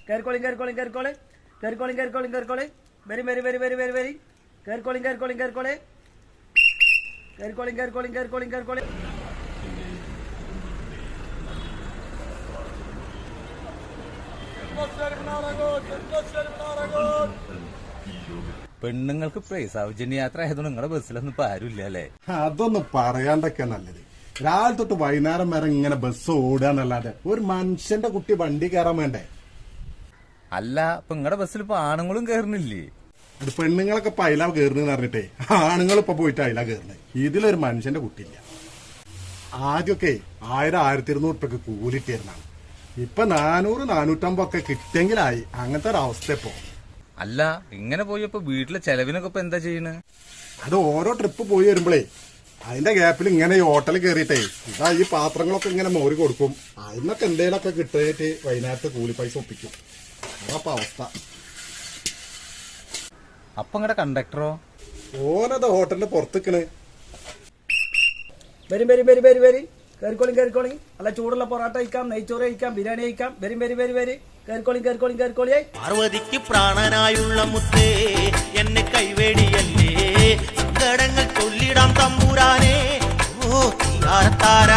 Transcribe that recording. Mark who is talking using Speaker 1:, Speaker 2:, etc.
Speaker 1: Carcoling. Very. Carcoling.
Speaker 2: പെണ്ണുങ്ങൾക്ക് സൗജന്യ യാത്ര ആയതുകൊണ്ട് നിങ്ങളുടെ ബസ്സിലൊന്നും ഇപ്പൊ ആരുമില്ല അല്ലേ?
Speaker 3: അതൊന്നും പറയാണ്ടൊക്കെ നല്ലത്. രാവിലെ തൊട്ട് വൈകുന്നേരം വരെ ഇങ്ങനെ ബസ് ഓടുകന്നല്ലാതെ ഒരു മനുഷ്യന്റെ കുട്ടി വണ്ടി കയറാൻ വേണ്ടേ?
Speaker 2: അല്ല, ഇപ്പൊ നിങ്ങളുടെ ബസ്സിൽ ഇപ്പൊ ആണുങ്ങളും കയറുന്നില്ലേ?
Speaker 3: അത് പെണ്ണുങ്ങളൊക്കെ ഇപ്പൊ അയില കയറുന്നെന്ന് പറഞ്ഞിട്ടേ ആണുങ്ങൾ ഇപ്പൊ പോയിട്ട് അയില കയറുന്നത്. ഇതിലൊരു മനുഷ്യന്റെ കുട്ടിയില്ല. ആദ്യമൊക്കെ 1000-1200 ഉറുപ്പ്യക്ക് കൂലിട്ടിരുന്നാണ്. ഇപ്പൊ 400-450 ഒക്കെ കിട്ടിയെങ്കിലായി. അങ്ങനത്തെ ഒരു അവസ്ഥ ഇപ്പോ.
Speaker 2: അല്ല, ഇങ്ങനെ പോയപ്പോ വീട്ടിലെ ചെലവിനൊക്കെ ഇപ്പൊ എന്താ ചെയ്യണ്?
Speaker 3: അത് ഓരോ ട്രിപ്പ് പോയി വരുമ്പോഴേ അതിന്റെ ഗ്യാപ്പിൽ ഇങ്ങനെ ഈ ഹോട്ടലിൽ കയറിയിട്ടേ ഇതാ ഈ പാത്രങ്ങളൊക്കെ ഇങ്ങനെ മോരി കൊടുക്കും. അതിനൊക്കെ എന്തേലൊക്കെ കിട്ടിയിട്ട് വൈകുന്നേരത്തെ കൂലി പൈസ ഒപ്പിക്കും. അതപ്പോ അവസ്ഥ.
Speaker 2: അപ്പൊ നിങ്ങളുടെ കണ്ടക്ടറോ?
Speaker 3: ഓനത് ഹോട്ടലിന്റെ പുറത്തേക്കണ്.
Speaker 1: Very. Carcoling. അല്ല, ചൂടുള്ള പൊറാട്ട കഴിക്കാം, നെയ്ച്ചോറ് കഴിക്കാം, ബിരിയാണി കഴിക്കാം. Very. Carcoling.
Speaker 4: പാർവതിക്ക് പ്രാണനായുള്ള മുത്തേ എന്നെ കൈവേടിയല്ലേ, സങ്കടങ്ങൾ ചൊല്ലിടാം തമ്പുരാനേ. ഓ താര